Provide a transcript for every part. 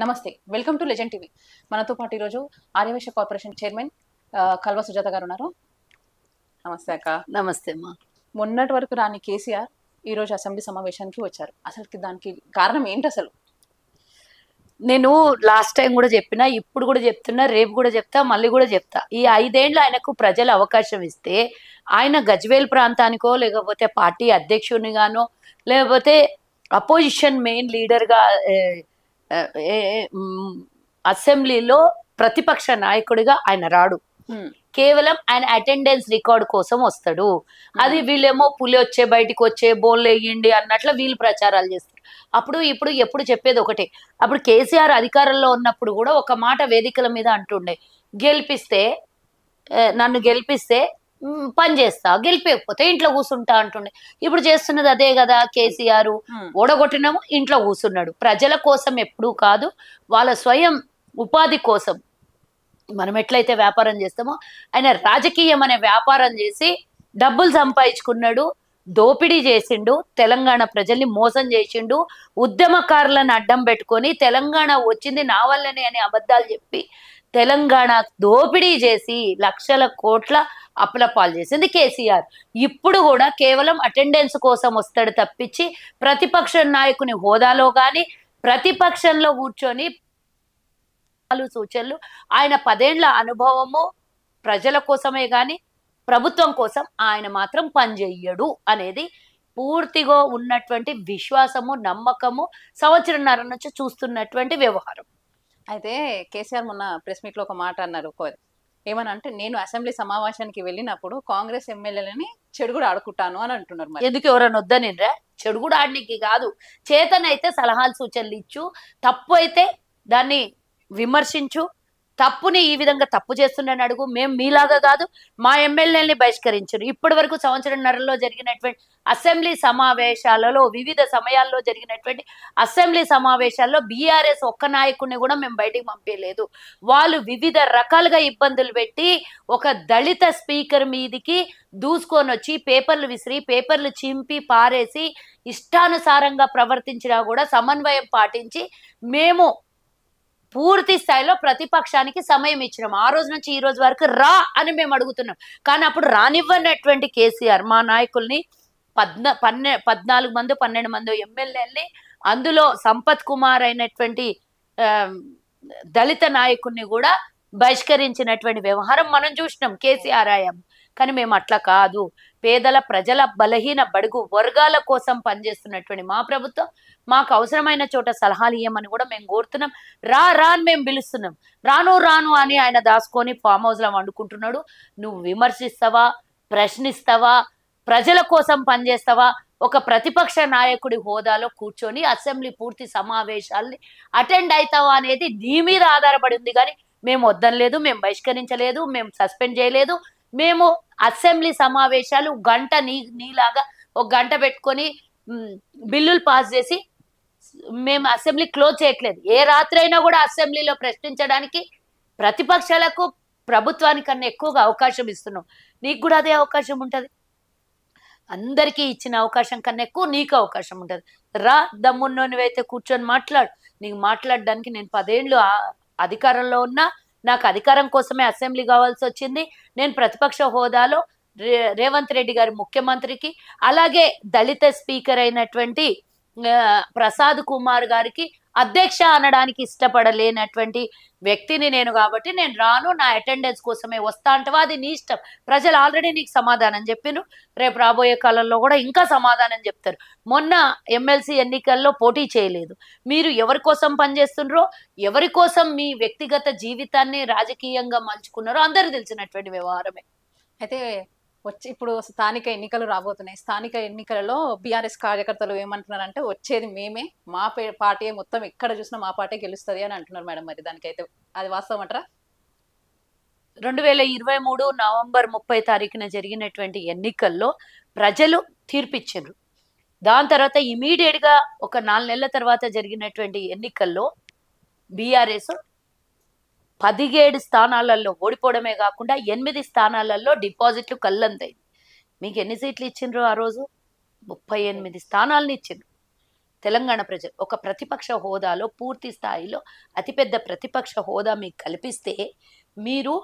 నమస్తే, welcome to legend TV. మనతో పాటు ఈరోజు ఆర్యవైశ్య కార్పొరేషన్ చైర్మన్ కల్వ సుజాత గారు ఉన్నారు. నమస్తే అక్క. నమస్తే అమ్మా. మొన్నటి వరకు రాని కేసీఆర్ ఈరోజు అసెంబ్లీ సమావేశానికి వచ్చారు. అసలు దానికి కారణం ఏంటి? అసలు నేను లాస్ట్ టైం కూడా చెప్పినా, ఇప్పుడు కూడా చెప్తున్నా, రేపు కూడా చెప్తా, మళ్ళీ కూడా చెప్తా. ఈ 5 ఏళ్ళు ఆయనకు ప్రజలు అవకాశం ఇస్తే ఆయన గజ్వేల్ ప్రాంతానికో, లేకపోతే పార్టీ అధ్యక్షునిగానో, లేకపోతే అపోజిషన్ మెయిన్ లీడర్గా అసెంబ్లీలో ప్రతిపక్ష నాయకుడిగా ఆయన రాడు. కేవలం ఆయన అటెండెన్స్ రికార్డ్ కోసం వస్తాడు. అది వీళ్ళేమో పులి వచ్చే బయటికి వచ్చే బోన్లు వేయండి అన్నట్లు వీళ్ళు ప్రచారాలు చేస్తారు. అప్పుడు ఇప్పుడు ఎప్పుడు చెప్పేది ఒకటే. అప్పుడు కేసీఆర్ అధికారంలో ఉన్నప్పుడు కూడా ఒక మాట వేదికల మీద అంటుండే, నన్ను గెలిపిస్తే పని చేస్తా, గెలిపేయకపోతే ఇంట్లో కూర్చుంటా అంటుండే. ఇప్పుడు చేస్తున్నది అదే కదా. కేసీఆర్ ఓడగొట్టినాము, ఇంట్లో కూర్చున్నాడు. ప్రజల కోసం ఎప్పుడూ కాదు, వాళ్ళ స్వయం ఉపాధి కోసం. మనం ఎట్లయితే వ్యాపారం చేస్తామో ఆయన రాజకీయం అనే వ్యాపారం చేసి డబ్బులు సంపాదించుకున్నాడు, దోపిడీ చేసిండు, తెలంగాణ ప్రజల్ని మోసం చేసిండు, ఉద్యమకారులను అడ్డం పెట్టుకొని తెలంగాణ వచ్చింది నా వల్లనే అని అబద్ధాలు చెప్పి తెలంగాణ దోపిడీ చేసి లక్షల కోట్ల అప్పులపాలు చేసింది కేసీఆర్. ఇప్పుడు కూడా కేవలం అటెండెన్స్ కోసం వస్తాడు తప్పించి ప్రతిపక్ష నాయకుని హోదాలో కానీ ప్రతిపక్షంలో కూర్చొని సూచనలు, ఆయన 10 ఏళ్ల అనుభవము ప్రజల కోసమే గాని ప్రభుత్వం కోసం ఆయన మాత్రం పనిచేయడు అనేది పూర్తిగా ఉన్నటువంటి విశ్వాసము, నమ్మకము, సంవత్సరంన్నర నుంచి చూస్తున్నటువంటి వ్యవహారం. అయితే కేసీఆర్ మొన్న ప్రెస్ మీట్ లో ఒక మాట అన్నారు. ఏమనంటే, నేను అసెంబ్లీ సమావేశానికి వెళ్ళినప్పుడు కాంగ్రెస్ ఎమ్మెల్యేలని చెడు కూడా ఆడుకుంటాను అని అంటున్నారు. మరి ఎందుకు ఎవరైనా వద్దనిరా? చెడు కూడా ఆడడానికి కాదు, చేతనైతే సలహాలు సూచనలు ఇచ్చు, తప్పు అయితే దాన్ని విమర్శించు, తప్పుని ఈ విధంగా తప్పు చేస్తున్నాను అడుగు. మేము మీలాగా కాదు, మా ఎమ్మెల్యేలని బహిష్కరించరు. ఇప్పటి వరకు సంవత్సరంన్నరలో జరిగినటువంటి అసెంబ్లీ సమావేశాలలో, వివిధ సమయాల్లో జరిగినటువంటి అసెంబ్లీ సమావేశాల్లో బీఆర్ఎస్ ఒక్క నాయకుడిని కూడా మేము బయటికి పంపించలేదు. వాళ్ళు వివిధ రకాలుగా ఇబ్బందులు పెట్టి ఒక దళిత స్పీకర్ మీదికి దూసుకొని వచ్చి పేపర్లు విసిరి, పేపర్లు చింపి పారేసి ఇష్టానుసారంగా ప్రవర్తించినా కూడా సమన్వయం పాటించి మేము పూర్తి స్థాయిలో ప్రతిపక్షానికి సమయం ఇచ్చినాం. ఆ రోజు నుంచి ఈ రోజు వరకు రా అని మేము అడుగుతున్నాం. కానీ అప్పుడు రానివ్వనటువంటి కేసీఆర్ మా నాయకుల్ని 14 మంది 12 మంది ఎమ్మెల్యేలని, అందులో సంపత్ కుమార్ అయినటువంటి దళిత నాయకుడిని కూడా బహిష్కరించినటువంటి వ్యవహారం మనం చూసినాం కేసీఆర్ ఆయాం. కానీ మేము అట్లా కాదు, పేదల ప్రజల బలహీన బడుగు వర్గాల కోసం పనిచేస్తున్నటువంటి మా ప్రభుత్వం మాకు అవసరమైన చోట సలహాలు ఇవ్వమని కూడా మేము కోరుతున్నాం. రా అని మేము పిలుస్తున్నాం. రాను అని ఆయన దాచుకొని ఫామ్ హౌస్ లో వండుకుంటున్నాడు. నువ్వు విమర్శిస్తావా, ప్రశ్నిస్తావా, ప్రజల కోసం పనిచేస్తావా? ఒక ప్రతిపక్ష నాయకుడి హోదాలో కూర్చొని అసెంబ్లీ పూర్తి సమావేశాల్ని అటెండ్ అవుతావా అనేది నీ మీద ఆధారపడి ఉంది. కానీ మేము వద్దనలేదు, మేము బహిష్కరించలేదు, మేము సస్పెండ్ చేయలేదు. మేము అసెంబ్లీ సమావేశాలు గంట నీలాగా ఒక గంట పెట్టుకొని బిల్లులు పాస్ చేసి మేము అసెంబ్లీ క్లోజ్ చేయట్లేదు. ఏ రాత్రి అయినా కూడా అసెంబ్లీలో ప్రశ్నించడానికి ప్రతిపక్షాలకు ప్రభుత్వానికన్నా ఎక్కువగా అవకాశం ఇస్తున్నాం. నీకు కూడా అదే అవకాశం ఉంటుంది. అందరికీ ఇచ్చిన అవకాశం కన్నా ఎక్కువ నీకు అవకాశం ఉంటుంది. రా, దమ్మున్నోనివైతే కూర్చొని మాట్లాడు. నీకు మాట్లాడడానికి నేను 10 ఏళ్ళు అధికారంలో ఉన్నా, నాకు అధికారం కోసమే అసెంబ్లీ కావాల్సి వచ్చింది. నేను ప్రతిపక్ష హోదాలో రేవంత్ రెడ్డి గారి ముఖ్యమంత్రికి, అలాగే దళిత స్పీకర్ అయినటువంటి ప్రసాద్ కుమార్ గారికి అధ్యక్ష అనడానికి ఇష్టపడలేనటువంటి వ్యక్తిని నేను. కాబట్టి నేను రాను, నా అటెండెన్స్ కోసమే వస్తా అంటవా అది నీ ఇష్టం. ప్రజలు ఆల్రెడీ నీకు సమాధానం చెప్పిను, రేపు రాబోయే కాలంలో కూడా ఇంకా సమాధానం చెప్తారు. మొన్న ఎమ్మెల్సీ ఎన్నికల్లో పోటీ చేయలేదు. మీరు ఎవరి కోసం పనిచేస్తున్నారో, ఎవరి కోసం మీ వ్యక్తిగత జీవితాన్ని రాజకీయంగా మలుచుకున్నారో అందరూ తెలిసినటువంటి వ్యవహారమే. అయితే ఇప్పుడు స్థానిక ఎన్నికలు రాబోతున్నాయి. స్థానిక ఎన్నికలలో బీఆర్ఎస్ కార్యకర్తలు ఏమంటున్నారంటే, వచ్చేది మేమే, మా పార్టీ మొత్తం ఎక్కడ చూసినా మా పార్టీ గెలుస్తుంది అని అంటున్నారు మేడం. మరి దానికైతే అది వాస్తవం అంటారా? 2023 నవంబర్ 30 తారీఖున జరిగినటువంటి ఎన్నికల్లో ప్రజలు తీర్పిచ్చారు. దాని తర్వాత ఇమీడియట్ గా ఒక 4 నెలల తర్వాత జరిగినటువంటి ఎన్నికల్లో బీఆర్ఎస్ 17 స్థానాలలో ఓడిపోవడమే కాకుండా 8 స్థానాలలో డిపాజిట్లు కల్లంతైంది. మీకు ఎన్ని సీట్లు ఇచ్చిండ్రు? ఆ రోజు 38 స్థానాలను ఇచ్చిండ్రు. తెలంగాణ ప్రజలు ఒక ప్రతిపక్ష హోదాలో పూర్తి స్థాయిలో అతిపెద్ద ప్రతిపక్ష హోదా మీకు కల్పిస్తే మీరు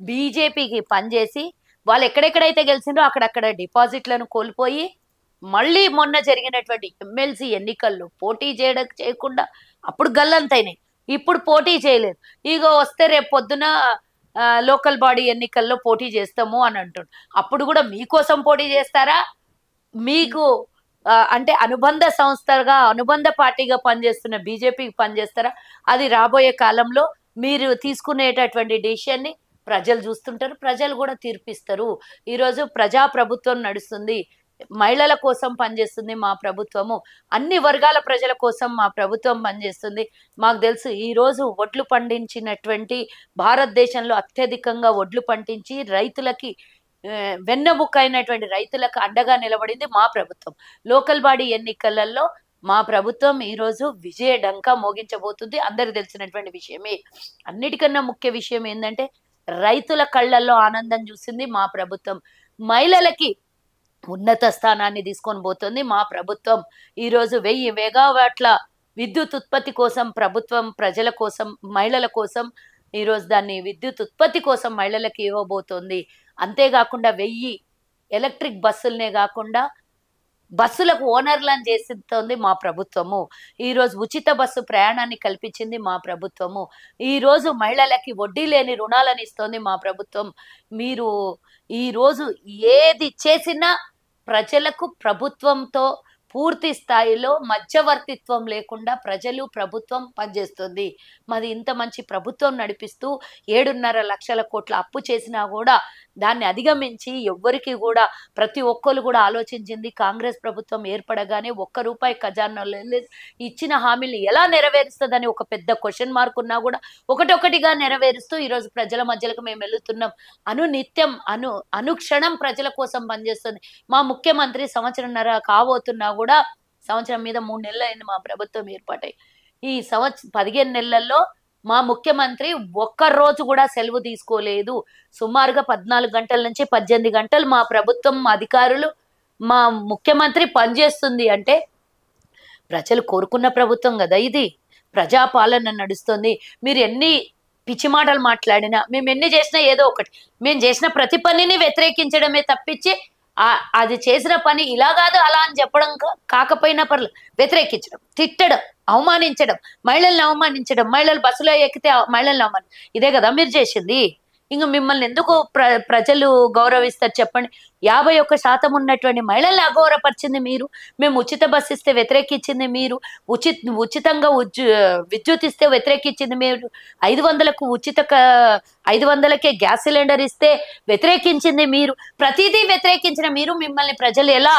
బీజేపీకి పనిచేసి వాళ్ళు ఎక్కడెక్కడైతే గెలిచిందో అక్కడక్కడ డిపాజిట్లను కోల్పోయి మళ్ళీ మొన్న జరిగినటువంటి ఎమ్మెల్సీ ఎన్నికల్లో పోటీ చేయకుండా అప్పుడు గల్లంతైనాయి, ఇప్పుడు పోటీ చేయలేదు. ఇగో వస్తే రేపు పొద్దున లోకల్ బాడీ ఎన్నికల్లో పోటీ చేస్తాము అని అంటుండ్రు. అప్పుడు కూడా మీకోసం పోటీ చేస్తారా? మీకు అంటే అనుబంధ సంస్థగా అనుబంధ పార్టీగా పనిచేస్తున్న బీజేపీకి పనిచేస్తారా? అది రాబోయే కాలంలో మీరు తీసుకునేటటువంటి డిసిషన్ని ప్రజలు చూస్తుంటారు, ప్రజలు కూడా తీర్పిస్తారు. ఈరోజు ప్రజాప్రభుత్వం నడుస్తుంది, మహిళల కోసం పనిచేస్తుంది మా ప్రభుత్వము, అన్ని వర్గాల ప్రజల కోసం మా ప్రభుత్వం పనిచేస్తుంది. మాకు తెలుసు ఈరోజు వడ్లు పండించినటువంటి భారతదేశంలో అత్యధికంగా వడ్లు పండించి రైతులకి వెన్నెముక అయినటువంటి రైతులకు అండగా నిలబడింది మా ప్రభుత్వం. లోకల్ బాడీ ఎన్నికలలో మా ప్రభుత్వం ఈరోజు విజయ డంకా మోగించబోతుంది, అందరికి తెలిసినటువంటి విషయమే. అన్నిటికన్నా ముఖ్య విషయం ఏంటంటే రైతుల కళ్ళల్లో ఆనందం చూసింది మా ప్రభుత్వం, మహిళలకి ఉన్నత స్థానాన్ని తీసుకొని పోతుంది మా ప్రభుత్వం. ఈరోజు 1000 మెగావాట్ల విద్యుత్ ఉత్పత్తి కోసం ప్రభుత్వం ప్రజల కోసం మహిళల కోసం ఈరోజు దాన్ని విద్యుత్ ఉత్పత్తి కోసం మహిళలకి ఇవ్వబోతోంది. అంతేకాకుండా 1000 ఎలక్ట్రిక్ బస్సులనే కాకుండా బస్సులకు ఓనర్లను చేస్తుంది మా ప్రభుత్వము. ఈరోజు ఉచిత బస్సు ప్రయాణాన్ని కల్పించింది మా ప్రభుత్వము. ఈరోజు మహిళలకి వడ్డీ లేని రుణాలను ఇస్తోంది మా ప్రభుత్వం. మీరు ఈరోజు ఏది చేసినా ప్రజలకు ప్రభుత్వంతో పూర్తి స్థాయిలో మధ్యవర్తిత్వం లేకుండా ప్రజలు ప్రభుత్వం పనిచేస్తుంది. మాది ఇంత మంచి ప్రభుత్వం నడిపిస్తూ 7.5 లక్షల కోట్ల అప్పు చేసినా కూడా దాన్ని అధిగమించి ఎవ్వరికి కూడా ప్రతి ఒక్కరు కూడా ఆలోచించింది. కాంగ్రెస్ ప్రభుత్వం ఏర్పడగానే ₹1 ఖజానాలో ఇచ్చిన హామీలు ఎలా నెరవేరుస్తుందని ఒక పెద్ద క్వశ్చన్ మార్క్ ఉన్నా కూడా ఒకటొకటిగా నెరవేరుస్తూ ఈరోజు ప్రజల మధ్యలకు మేము వెళుతున్నాం. అనునిత్యం అనుక్షణం ప్రజల కోసం పనిచేస్తుంది మా ముఖ్యమంత్రి. సంవత్సరంన్నర కాబోతున్నా కూడా సంవత్సరం మీద 3 నెలలు అయింది మా ప్రభుత్వం ఏర్పాటై. ఈ 15 నెలల్లో మా ముఖ్యమంత్రి ఒక్కరోజు కూడా సెలవు తీసుకోలేదు. సుమారుగా 14 గంటల నుంచి 18 గంటలు మా ప్రభుత్వం అధికారులు మా ముఖ్యమంత్రి పనిచేస్తుంది అంటే ప్రజలు కోరుకున్న ప్రభుత్వం కదా ఇది. ప్రజాపాలన నడుస్తుంది. మీరు ఎన్ని పిచ్చి మాటలు మాట్లాడినా మేము ఎన్ని చేసినా ఏదో ఒకటి మేము చేసిన ప్రతి పనిని వ్యతిరేకించడమే తప్పించి అది చేసిన పని ఇలా కాదు అలా అని చెప్పడం కాకపోయినా పర్లేదు, వ్యతిరేకించడం, తిట్టడం, అవమానించడం, మహిళల్ని అవమానించడం, మహిళలు బస్సులో ఎక్కితే మహిళల్ని ఇదే కదా మీరు చేసింది. ఇంక మిమ్మల్ని ఎందుకు ప్రజలు గౌరవిస్తారు చెప్పండి? 51% ఉన్నటువంటి మహిళల్ని అగౌరవపరిచింది మీరు. మేము ఉచిత బస్సు ఇస్తే వ్యతిరేకించింది మీరు. ఉచితంగా విద్యుత్ ఇస్తే వ్యతిరేకించింది మీరు. 500కు 500కే గ్యాస్ సిలిండర్ ఇస్తే వ్యతిరేకించింది మీరు. ప్రతిదీ వ్యతిరేకించిన మీరు మిమ్మల్ని ప్రజలు ఎలా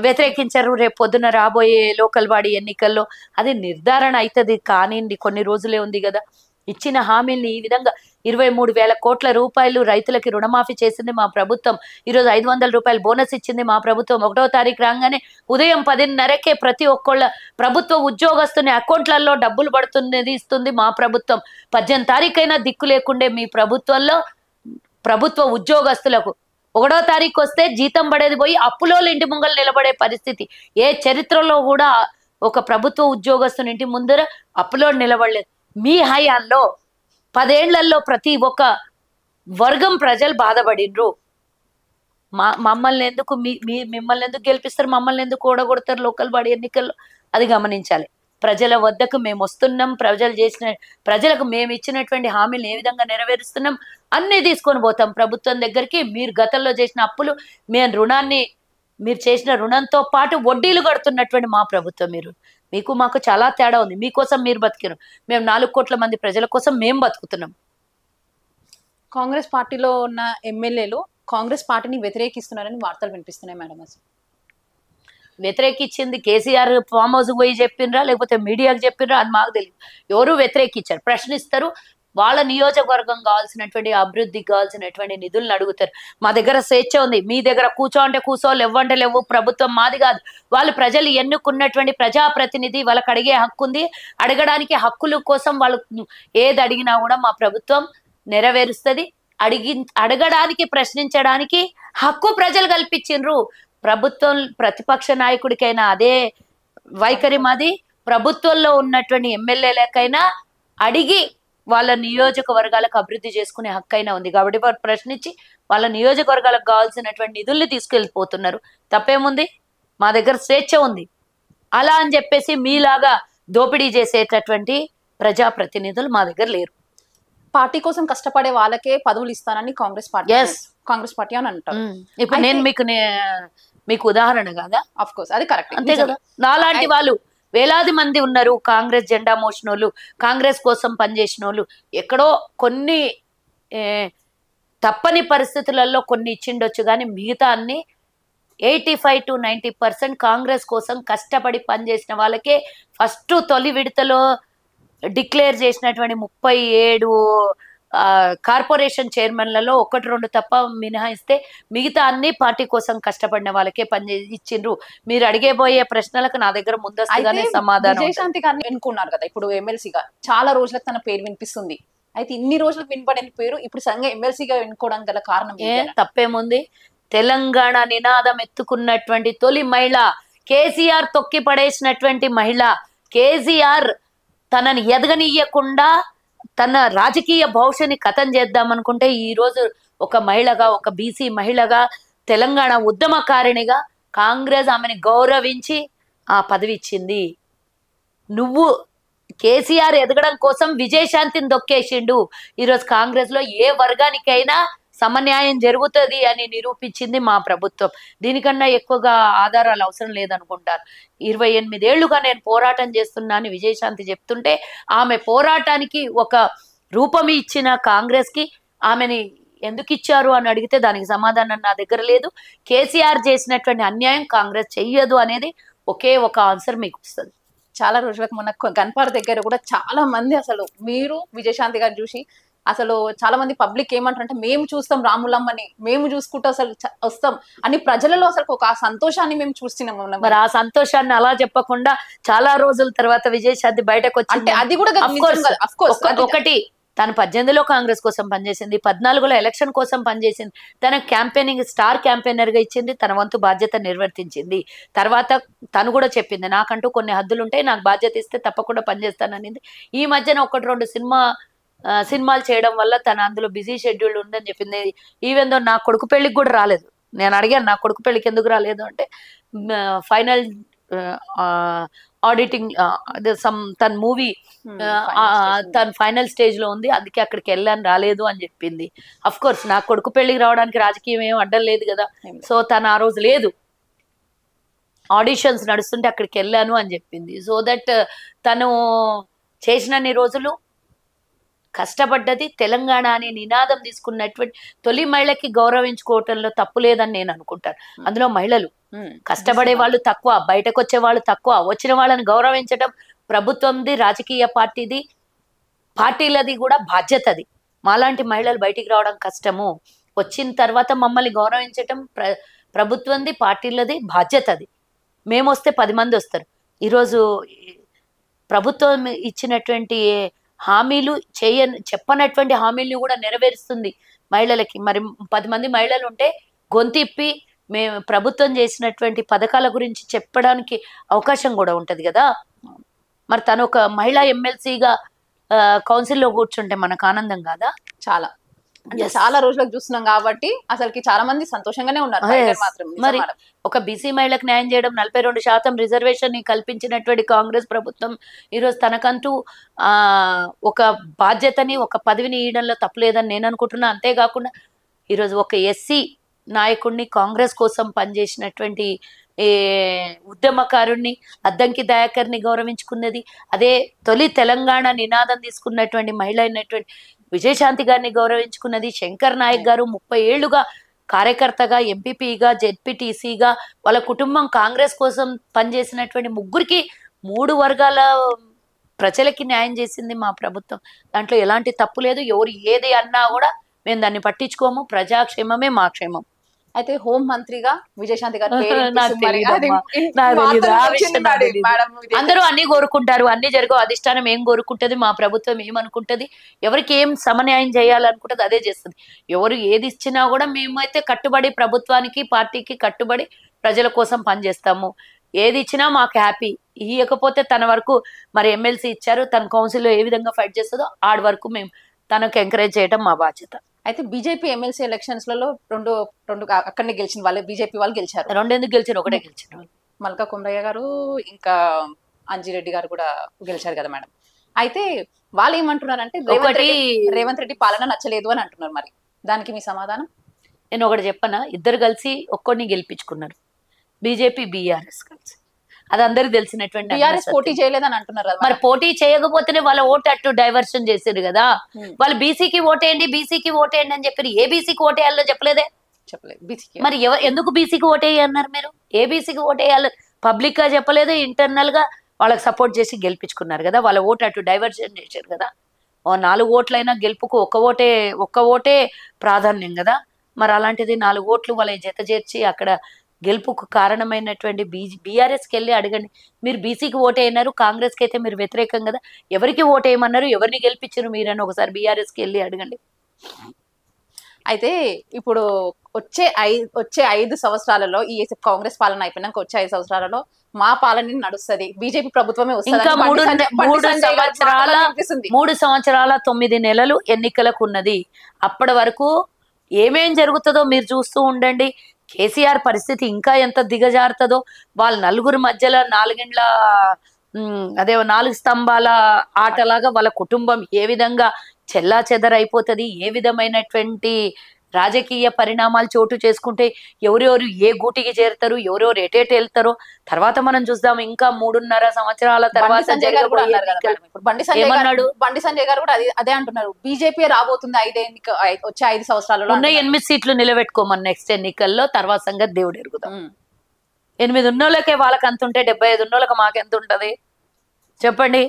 వ్యతిరేకించారు? రేపు పొద్దున రాబోయే లోకల్ బాడీ ఎన్నికల్లో అది నిర్ధారణ అవుతుంది. కానీ కొన్ని రోజులే ఉంది కదా. ఇచ్చిన హామీల్ని ఈ విధంగా 23,000 కోట్ల రూపాయలు రైతులకి రుణమాఫీ చేసింది మా ప్రభుత్వం. ఈరోజు 500 రూపాయలు బోనస్ ఇచ్చింది మా ప్రభుత్వం. 1వ తారీఖు రాగానే ఉదయం 10:30కే ప్రతి ఒక్కళ్ళ ప్రభుత్వ ఉద్యోగస్తుని అకౌంట్లలో డబ్బులు పడుతున్నది ఇస్తుంది మా ప్రభుత్వం. 18 తారీఖైనా దిక్కు లేకుండే మీ ప్రభుత్వంలో ప్రభుత్వ ఉద్యోగస్తులకు 1వ తారీఖు వస్తే జీతం పడేది పోయి అప్పులో ఇంటి ముంగలు నిలబడే పరిస్థితి ఏ చరిత్రలో కూడా ఒక ప్రభుత్వ ఉద్యోగస్తుని ఇంటి ముందర అప్పులో నిలబడలేదు. మీ హయాంలో 10 ఏళ్లలో ప్రతి ఒక్క వర్గం ప్రజలు బాధపడినరు. మమ్మల్ని ఎందుకు మిమ్మల్ని ఎందుకు గెలిపిస్తారు, మమ్మల్ని ఎందుకు ఓడగొడతారు లోకల్ బాడీ ఎన్నికల్లో? అది గమనించాలి. ప్రజల వద్దకు మేము వస్తున్నాం, ప్రజలకు మేము ఇచ్చినటువంటి హామీలు ఏ విధంగా నెరవేరుస్తున్నాం అన్నీ తీసుకొని పోతాం ప్రభుత్వం దగ్గరికి. మీరు గతంలో చేసిన అప్పులు మీరు చేసిన రుణంతో పాటు వడ్డీలు కడుతున్నటువంటి మా ప్రభుత్వం. మీకు మాకు చాలా తేడా ఉంది. మీకోసం మీరు బతికినారు, మేము 4 కోట్ల మంది ప్రజల కోసం మేము బతుకుతున్నాం. కాంగ్రెస్ పార్టీలో ఉన్న ఎమ్మెల్యేలు కాంగ్రెస్ పార్టీని వ్యతిరేకిస్తున్నారని వార్తలు వినిపిస్తున్నాయి మేడం. అసలు వ్యతిరేకించింది కేసీఆర్ ఫామ్ హౌస్ పోయి చెప్పిండ్రా లేకపోతే మీడియాకు చెప్పిండ్రా అది మాకు తెలియదు. ఎవరు వ్యతిరేకించారు? ప్రశ్నిస్తారు. వాళ్ళ నియోజకవర్గం కావాల్సినటువంటి అభివృద్ధికి కావాల్సినటువంటి నిధులను అడుగుతారు. మా దగ్గర స్వేచ్ఛ ఉంది, మీ దగ్గర కూర్చో అంటే కూర్చో, లేవ్వంటే లేవు, ప్రభుత్వం మాది కాదు. వాళ్ళు ప్రజలు ఎన్నుకున్నటువంటి ప్రజాప్రతినిధి, వాళ్ళకి అడిగే హక్కు ఉంది. అడగడానికి హక్కుల కోసం వాళ్ళు ఏది అడిగినా కూడా మా ప్రభుత్వం నెరవేరుస్తుంది. అడగడానికి ప్రశ్నించడానికి హక్కు ప్రజలు కల్పించిండ్రు. ప్రభుత్వం ప్రతిపక్ష నాయకుడికైనా అదే వైఖరి మాది. ప్రభుత్వంలో ఉన్నటువంటి ఎమ్మెల్యేలకైనా అడిగి వాళ్ళ నియోజకవర్గాలకు అభివృద్ధి చేసుకునే హక్కు అయినా ఉంది కాబట్టి వారు ప్రశ్నించి వాళ్ళ నియోజకవర్గాలకు కావాల్సినటువంటి నిధుల్ని తీసుకెళ్ళిపోతున్నారు. తప్పేముంది? మా దగ్గర స్వేచ్ఛ ఉంది. అలా అని చెప్పేసి మీలాగా దోపిడీ చేసేటటువంటి ప్రజాప్రతినిధులు మా దగ్గర లేరు. పార్టీ కోసం కష్టపడే వాళ్ళకే పదవులు ఇస్తానని కాంగ్రెస్ పార్టీ అని అంటారు. ఇప్పుడు నేను మీకు ఉదాహరణ కాదా? ఆఫ్ కోర్స్ అది కరెక్ట్, అంతే కదా. నాలాంటి వాళ్ళు వేలాది మంది ఉన్నారు, కాంగ్రెస్ జెండా మోసిన వాళ్ళు, కాంగ్రెస్ కోసం పనిచేసిన వాళ్ళు. ఎక్కడో కొన్ని తప్పని పరిస్థితులలో కొన్ని ఇచ్చిండొచ్చు, కానీ మిగతా అన్ని 85 to 90% కాంగ్రెస్ కోసం కష్టపడి పనిచేసిన వాళ్ళకే ఫస్ట్ తొలి విడతలో డిక్లేర్ చేసినటువంటి 37 కార్పొరేషన్ చైర్మన్లలో 1-2 తప్ప మినహాయిస్తే మిగతా అన్ని పార్టీ కోసం కష్టపడిన వాళ్ళకే ఇచ్చిండ్రు. మీరు అడిగేబోయే ప్రశ్నలకు నా దగ్గర ముందస్తుగానే సమాధానం. విజయశాంతి గారిని ఎన్నుకున్నారు కదా ఇప్పుడు ఎమ్మెల్సీగా, చాలా రోజులకు తన పేరు వినిపిస్తుంది. అయితే ఇన్ని రోజులకు వినపడిన పేరు ఇప్పుడు సంఘ ఎమ్మెల్సీగా ఎన్నుకోవడం గల కారణం తప్పేముంది? తెలంగాణ నినాదం ఎత్తుకున్నటువంటి తొలి మహిళ, కేసీఆర్ తొక్కి పడేసినటువంటి మహిళ, కేసీఆర్ తనని ఎదగనీయకుండా తన రాజకీయ భవిష్యత్తుని కథం చేద్దామనుకుంటే ఈ రోజు ఒక మహిళగా, ఒక బీసీ మహిళగా, తెలంగాణ ఉద్యమకారిణిగా కాంగ్రెస్ ఆమెని గౌరవించి ఆ పదవి ఇచ్చింది. నువ్వు కేసీఆర్ ఎదగడం కోసం విజయశాంతిని దొక్కేసిండు. ఈరోజు కాంగ్రెస్ లో ఏ వర్గానికైనా సమన్యాయం జరుగుతుంది అని నిరూపించింది మా ప్రభుత్వం. దీనికన్నా ఎక్కువగా ఆధారాలు అవసరం లేదనుకుంటారు. 28 ఏళ్లుగా నేను పోరాటం చేస్తున్నా అని విజయశాంతి చెప్తుంటే ఆమె పోరాటానికి ఒక రూపం ఇచ్చిన కాంగ్రెస్ కి ఆమెని ఎందుకు ఇచ్చారు అని అడిగితే దానికి సమాధానం నా దగ్గర లేదు. కేసీఆర్ చేసినటువంటి అన్యాయం కాంగ్రెస్ చెయ్యదు అనేది ఒకే ఒక ఆన్సర్ మీకు వస్తుంది. చాలా రోజులకు మొన్న గన్పాడ దగ్గర కూడా చాలా మంది అసలు మీరు విజయశాంతి గారు చూసి అసలు చాలా మంది పబ్లిక్ ఏమంటారంటే మేము చూస్తాం రాములమ్మని, మేము చూసుకుంటూ అసలు వస్తాం అని ప్రజలలో అసలు ఒక సంతోషాన్ని మేము చూస్తున్నాము. మరి ఆ సంతోషాన్ని అలా చెప్పకుండా చాలా రోజుల తర్వాత విజయశాంతి బయటకు వచ్చింది. అది కూడా ఒకటి, తను 18లో కాంగ్రెస్ కోసం పనిచేసింది, 14లో ఎలక్షన్ కోసం పనిచేసింది, తన క్యాంపెయినింగ్ స్టార్ క్యాంపెయినర్ గా ఇచ్చింది, తన వంతు బాధ్యత నిర్వర్తించింది. తర్వాత తను కూడా చెప్పింది నాకంటూ కొన్ని హద్దులు ఉంటాయి, నాకు బాధ్యత ఇస్తే తప్పకుండా పనిచేస్తాననింది. ఈ మధ్యన 1-2 సినిమాలు చేయడం వల్ల తన అందులో బిజీ షెడ్యూల్ ఉందని చెప్పింది. ఈవెన్ దో నా కొడుకు పెళ్లికి కూడా రాలేదు. నేను అడిగాను నా కొడుకు పెళ్లికి ఎందుకు రాలేదు అంటే ఫైనల్ ఆడిటింగ్ తన మూవీ తన ఫైనల్ స్టేజ్ లో ఉంది, అందుకే అక్కడికి వెళ్ళాను రాలేదు అని చెప్పింది. అఫ్ కోర్స్ నా కొడుకు పెళ్లికి రావడానికి రాజకీయం ఏం అడ్డం లేదు కదా. సో తను ఆ రోజు లేదు, ఆడిషన్స్ నడుస్తుంటే అక్కడికి వెళ్ళాను అని చెప్పింది. సో దట్ తను చేసినన్ని రోజులు కష్టపడ్డది, తెలంగాణ అనే నినాదం తీసుకున్నటువంటి తొలి మహిళకి గౌరవించుకోవటంలో తప్పు లేదని నేను అనుకుంటాను. అందులో మహిళలు కష్టపడే వాళ్ళు తక్కువ, బయటకు వచ్చే వాళ్ళు తక్కువ, వచ్చిన వాళ్ళని గౌరవించడం ప్రభుత్వంది, రాజకీయ పార్టీలది కూడా బాధ్యతది. మాలాంటి మహిళలు బయటికి రావడం కష్టము, వచ్చిన తర్వాత మమ్మల్ని గౌరవించటం ప్రభుత్వంది, పార్టీలది బాధ్యతది. మేము వస్తే 10 మంది వస్తారు. ఈరోజు ప్రభుత్వం ఇచ్చినటువంటి హామీలు చెప్పనటువంటి హామీలు కూడా నెరవేరుస్తుంది మహిళలకి. మరి 10 మంది మహిళలు ఉంటే గొంతిప్పి మేము ప్రభుత్వం చేసినటువంటి పథకాల గురించి చెప్పడానికి అవకాశం కూడా ఉంటది కదా. మరి తను ఒక మహిళా ఎమ్మెల్సీగా కౌన్సిల్లో కూర్చుంటే మనకు ఆనందం కాదా? చాలా రోజులకు చూస్తున్నాం కాబట్టి అసలుకి చాలా మంది సంతోషంగానే ఉన్నారు. మరి ఒక బీసీ మహిళకు న్యాయం చేయడం, 42% రిజర్వేషన్ ని కల్పించినటువంటి కాంగ్రెస్ ప్రభుత్వం ఈరోజు తనకంటూ ఒక బాధ్యతని, ఒక పదవిని ఇవ్వడంలో తప్పులేదని నేను అనుకుంటున్నా. అంతేకాకుండా ఈరోజు ఒక ఎస్సీ నాయకుడిని, కాంగ్రెస్ కోసం పనిచేసినటువంటి ఉద్యమకారుణ్ణి అద్దంకి దయాకర్ని గౌరవించుకున్నది, అదే తొలి తెలంగాణ నినాదం తీసుకున్నటువంటి మహిళ అయినటువంటి విజయశాంతి గారిని గౌరవించుకున్నది. శంకర్ నాయక్ గారు 30 ఏళ్లుగా కార్యకర్తగా, ఎంపీపీగా, జెడ్పీటీసీగా వాళ్ళ కుటుంబం కాంగ్రెస్ కోసం పనిచేసినటువంటి ముగ్గురికి 3 వర్గాల ప్రజలకి న్యాయం చేసింది మా ప్రభుత్వం. దాంట్లో ఎలాంటి తప్పు లేదు. ఎవరు ఏది అన్నా కూడా మేము దాన్ని పట్టించుకోము. ప్రజాక్షేమమే మా క్షేమం. అయితే హోం మంత్రిగా విజయశాంతి గారు అందరూ అన్ని కోరుకుంటారు, అన్ని జరగవు. అధిష్టానం ఏం కోరుకుంటది, మా ప్రభుత్వం ఏమనుకుంటది, ఎవరికి ఏం సమన్యాయం చేయాలనుకుంటది అదే చేస్తుంది. ఎవరు ఏది ఇచ్చినా కూడా మేమైతే కట్టుబడి ప్రభుత్వానికి, పార్టీకి కట్టుబడి ప్రజల కోసం పనిచేస్తాము. ఏది ఇచ్చినా మాకు హ్యాపీ. ఇవ్వకపోతే తన వరకు మరి ఎమ్మెల్సీ ఇచ్చారు, తన కౌన్సిల్లో ఏ విధంగా ఫైట్ చేస్తుందో ఆడి వరకు మేము తనకు ఎంకరేజ్ చేయడం మా బాధ్యత. అయితే బీజేపీ ఎమ్మెల్సీ ఎలక్షన్స్ లలో రెండు రెండు అక్కడనే గెలిచిన వాళ్ళే, బీజేపీ వాళ్ళు గెలిచారు. రెండెందుకు గెలిచారు, ఒకటే గెలిచారు. మల్కా కుమరయ్య గారు ఇంకా అంజిరెడ్డి గారు కూడా గెలిచారు కదా మేడం. అయితే వాళ్ళు ఏమంటున్నారంటే రేవంత్ రెడ్డి పాలన నచ్చలేదు అని అంటున్నారు. మరి దానికి మీ సమాధానం? నేను ఒకటి చెప్పనా, ఇద్దరు కలిసి ఒక్కడిని గెలిపించుకున్నారు, బీజేపీ బీఆర్ఎస్ కలిసి. అది అందరికి తెలిసినటువంటి. బీఆర్ఎస్ పోటీ చేయలేదని అంటున్నారు. మరి పోటీ చేయకపోతేనే వాళ్ళ ఓటు అట్టు డైవర్షన్ చేశారు కదా. వాళ్ళు బీసీకి ఓటేయండి, బీసీకి ఓటేయండి అని చెప్పారు. ఏ బీసీకి ఓటేయాలో చెప్పలేదే. మరి ఎందుకు బీసీకి ఓటేయి అన్నారు మీరు? ఏ బీసీకి ఓటేయాలి పబ్లిక్ గా చెప్పలేదు, ఇంటర్నల్ గా వాళ్ళకి సపోర్ట్ చేసి గెలిపించుకున్నారు కదా. వాళ్ళ ఓటు అటు డైవర్షన్ చేశారు కదా. 4 ఓట్లైనా గెలుపుకు ఒక్క ఓటే ప్రాధాన్యం కదా. మరి అలాంటిది 4 ఓట్లు వాళ్ళ జత చేర్చి అక్కడ గెలుపుకు కారణమైనటువంటి బీఆర్ఎస్కి వెళ్ళి అడగండి. మీరు బీసీకి ఓటేయన్నారు, కాంగ్రెస్కి అయితే మీరు వ్యతిరేకం కదా, ఎవరికి ఓటేయమన్నారు, ఎవరిని గెలిపించారు మీరని ఒకసారి బీఆర్ఎస్కి వెళ్ళి అడగండి. అయితే ఇప్పుడు వచ్చే 5 సంవత్సరాలలో ఈ కాంగ్రెస్ పాలన అయిపోయినాక వచ్చే 5 సంవత్సరాలలో మా పాలన నడుస్తుంది, బీజేపీ ప్రభుత్వమే వస్తుంది. ఇంకా 3 సంవత్సరాల 9 నెలలు ఎన్నికలకు ఉన్నది. అప్పటి వరకు ఏమేం జరుగుతుందో మీరు చూస్తూ ఉండండి. కేసీఆర్ పరిస్థితి ఇంకా ఎంత దిగజారుతుందో, వాళ్ళ నలుగురు మధ్యలో 4 స్తంభాల ఆటలాగా వాళ్ళ కుటుంబం ఏ విధంగా చెల్లా చెదరైపోతుంది, ఏ విధమైనటువంటి రాజకీయ పరిణామాలు చోటు చేసుకుంటే ఎవరెవరు ఏ గూటికి చేరుతారు, ఎవరెవరు ఎటేటు వెళ్తారో తర్వాత మనం చూద్దాం. ఇంకా 3.5 సంవత్సరాల తర్వాత ఏమన్నాడు బండి సంజయ్ గారు కూడా అదే అంటున్నారు, బీజేపీ రాబోతుంది వచ్చే 5 సంవత్సరాలలో. ఉన్న 8 సీట్లు నిలబెట్టుకోమని నెక్స్ట్ ఎన్నికల్లో, తర్వాత సంగతి దేవుడు ఎరుగుదాం. 8 ఉన్నోళ్ళకే వాళ్ళకి అంత ఉంటే 75 ఉన్నోళ్ళకి మాకెంత ఉంటది చెప్పండి.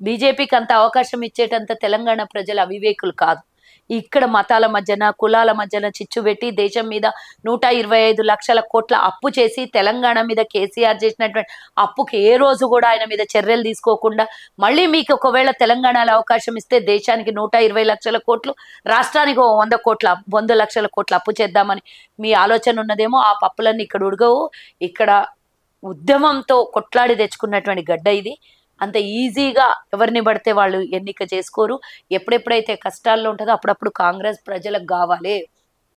బీజేపీకి అంత అవకాశం ఇచ్చేటంత తెలంగాణ ప్రజలు అవివేకులు కాదు. ఇక్కడ మతాల మధ్యన కులాల మధ్యన చిచ్చు పెట్టి దేశం మీద 125 లక్షల కోట్ల అప్పు చేసి తెలంగాణ మీద కేసీఆర్ చేసినటువంటి అప్పుకి ఏ రోజు కూడా ఆయన మీద చర్యలు తీసుకోకుండా, మళ్ళీ మీకు ఒకవేళ తెలంగాణలో అవకాశం ఇస్తే దేశానికి 120 లక్షల కోట్లు, రాష్ట్రానికి 100 లక్షల కోట్ల అప్పు చేద్దామని మీ ఆలోచన ఉన్నదేమో. ఆ పప్పులన్నీ ఇక్కడ ఉడగవు. ఇక్కడ ఉద్యమంతో కొట్లాడి తెచ్చుకున్నటువంటి గడ్డ ఇది. అంత ఈజీగా ఎవరిని పడితే వాళ్ళు ఎన్నిక చేసుకోరు. ఎప్పుడెప్పుడైతే కష్టాల్లో ఉంటుందో అప్పుడప్పుడు కాంగ్రెస్ ప్రజలకు కావాలి.